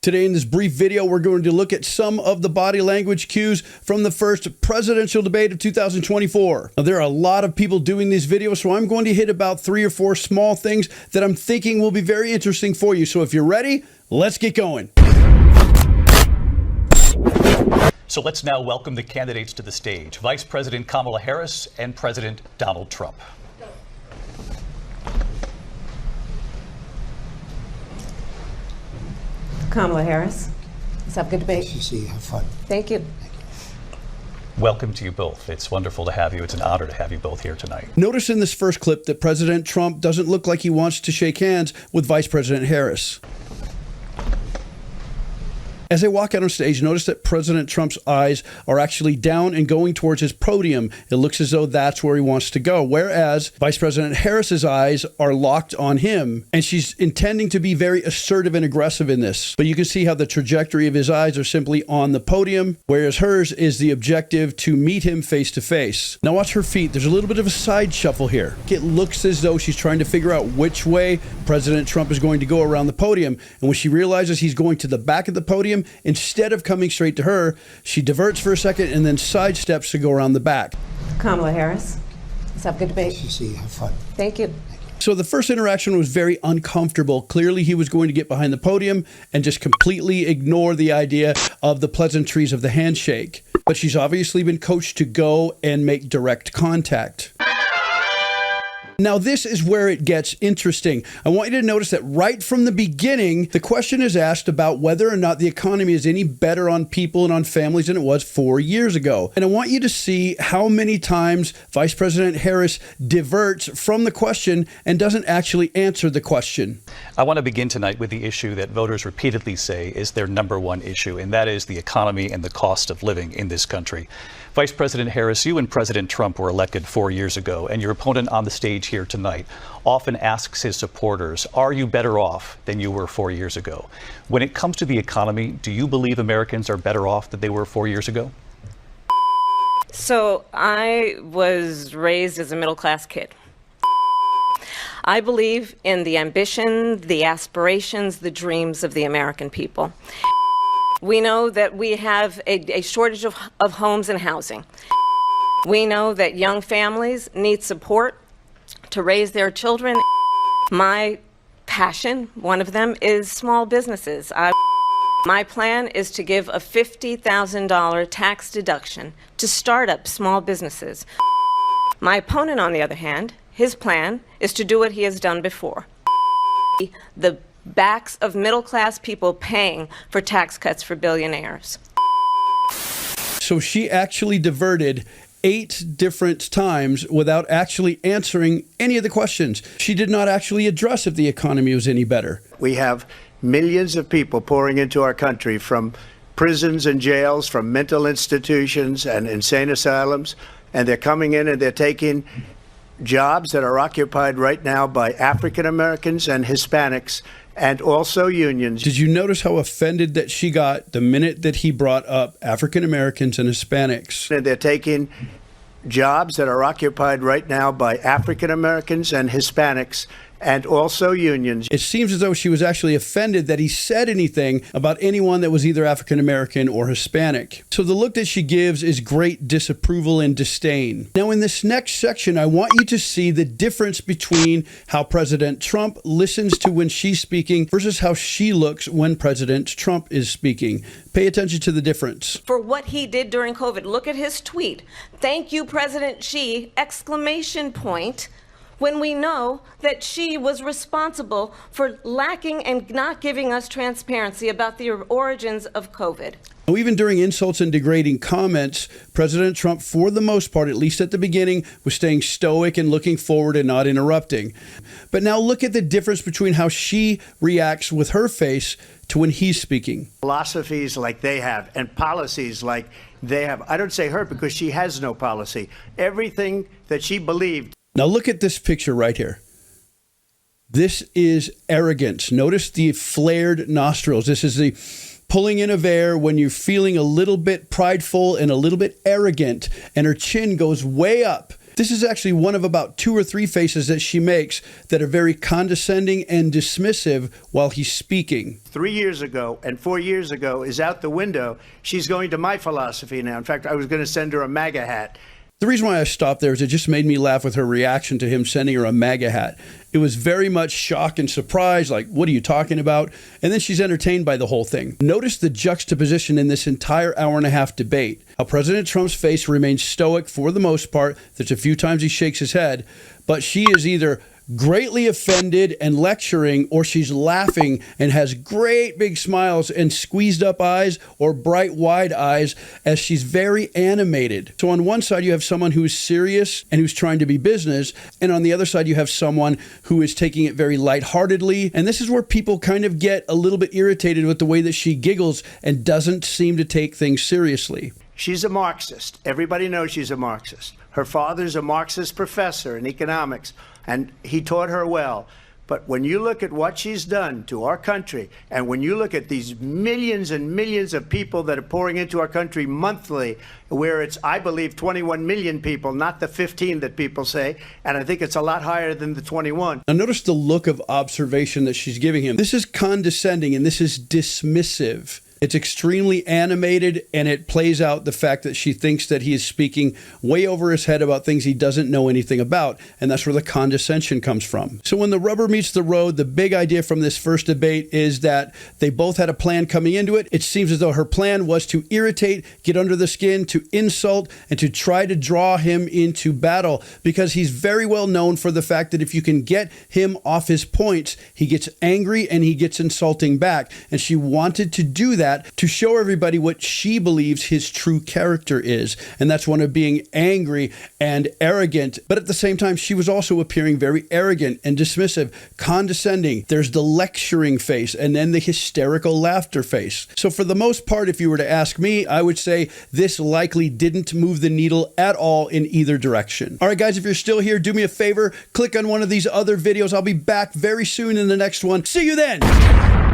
Today in this brief video, we're going to look at some of the body language cues from the first presidential debate of 2024. Now, there are a lot of people doing these videos, so I'm going to hit about 3 or 4 small things that I'm thinking will be very interesting for you. So if you're ready, let's get going. So let's now welcome the candidates to the stage. Vice President Kamala Harris and President Donald Trump. Kamala Harris. Let's have a good debate. Nice to see you. Have fun. Thank you. Welcome to you both. It's wonderful to have you. It's an honor to have you both here tonight. Notice in this first clip that President Trump doesn't look like he wants to shake hands with Vice President Harris. As they walk out on stage, notice that President Trump's eyes are actually down and going towards his podium. It looks as though that's where he wants to go, whereas Vice President Harris's eyes are locked on him, and she's intending to be very assertive and aggressive in this. But you can see how the trajectory of his eyes are simply on the podium, whereas hers is the objective to meet him face to face. Now watch her feet. There's a little bit of a side shuffle here. It looks as though she's trying to figure out which way President Trump is going to go around the podium, and when she realizes he's going to the back of the podium, instead of coming straight to her, she diverts for a second and then sidesteps to go around the back. Kamala Harris. Let's have a good debate. Nice to see you. Have fun. Thank you. So the first interaction was very uncomfortable. Clearly, he was going to get behind the podium and just completely ignore the idea of the pleasantries of the handshake. But she's obviously been coached to go and make direct contact. Now, this is where it gets interesting. I want you to notice that right from the beginning, the question is asked about whether or not the economy is any better on people and on families than it was 4 years ago. And I want you to see how many times Vice President Harris diverts from the question and doesn't actually answer the question. I want to begin tonight with the issue that voters repeatedly say is their number one issue, and that is the economy and the cost of living in this country. Vice President Harris, you and President Trump were elected 4 years ago, and your opponent on the stage here tonight often asks his supporters, are you better off than you were 4 years ago? When it comes to the economy, do you believe Americans are better off than they were 4 years ago? So I was raised as a middle-class kid. I believe in the ambition, the aspirations, the dreams of the American people. We know that we have a shortage of homes and housing. We know that young families need support to raise their children. My passion, one of them, is small businesses. My plan is to give a $50,000 tax deduction to start-up small businesses. My opponent, on the other hand, his plan is to do what he has done before. The backs of middle-class people paying for tax cuts for billionaires. So she actually diverted 8 different times without actually answering any of the questions. She did not actually address if the economy was any better. We have millions of people pouring into our country from prisons and jails, from mental institutions and insane asylums, and they're coming in and they're taking jobs that are occupied right now by African Americans and Hispanics, and also unions. Did you notice how offended that she got the minute that he brought up African Americans and Hispanics? And they're taking jobs that are occupied right now by African Americans and Hispanics, and also unions. It seems as though she was actually offended that he said anything about anyone that was either African American or Hispanic. So the look that she gives is great disapproval and disdain. Now in this next section, I want you to see the difference between how President Trump listens to when she's speaking versus how she looks when President Trump is speaking. Pay attention to the difference. For what he did during COVID, look at his tweet. Thank you, President Xi, exclamation point. When we know that she was responsible for lacking and not giving us transparency about the origins of COVID. Now, even during insults and degrading comments, President Trump, for the most part, at least at the beginning, was staying stoic and looking forward and not interrupting. But now look at the difference between how she reacts with her face to when he's speaking. Philosophies like they have and policies like they have. I don't say her because she has no policy. Everything that she believed. Now look at this picture right here. This is arrogance. Notice the flared nostrils. This is the pulling in of air when you're feeling a little bit prideful and a little bit arrogant, and her chin goes way up. This is actually one of about 2 or 3 faces that she makes that are very condescending and dismissive while he's speaking. 3 years ago and 4 years ago is out the window. She's going to my philosophy now. In fact, I was going to send her a MAGA hat. The reason why I stopped there is it just made me laugh with her reaction to him sending her a MAGA hat. It was very much shock and surprise, like, what are you talking about? And then she's entertained by the whole thing. Notice the juxtaposition in this entire hour-and-a-half debate. How President Trump's face remains stoic for the most part. There's a few times he shakes his head, but she is either greatly offended and lecturing, or she's laughing and has great big smiles and squeezed up eyes or bright wide eyes as she's very animated. So on one side you have someone who's serious and who's trying to be business, and on the other side you have someone who is taking it very lightheartedly. And this is where people kind of get a little bit irritated with the way that she giggles and doesn't seem to take things seriously. She's a Marxist. Everybody knows she's a Marxist. Her father's a Marxist professor in economics, and he taught her well. But when you look at what she's done to our country, and when you look at these millions and millions of people that are pouring into our country monthly, where it's, I believe, 21 million people, not the 15 that people say, and I think it's a lot higher than the 21. Now notice the look of observation that she's giving him. This is condescending and this is dismissive. It's extremely animated, and it plays out the fact that she thinks that he is speaking way over his head about things he doesn't know anything about, and that's where the condescension comes from. So when the rubber meets the road, the big idea from this first debate is that they both had a plan coming into it. It seems as though her plan was to irritate, get under the skin, to insult, and to try to draw him into battle, because he's very well known for the fact that if you can get him off his points, he gets angry and he gets insulting back. And she wanted to do that to show everybody what she believes his true character is. And that's one of being angry and arrogant. But at the same time, she was also appearing very arrogant and dismissive, condescending. There's the lecturing face and then the hysterical laughter face. So for the most part, if you were to ask me, I would say this likely didn't move the needle at all in either direction. All right, guys, if you're still here, do me a favor, click on one of these other videos. I'll be back very soon in the next one. See you then.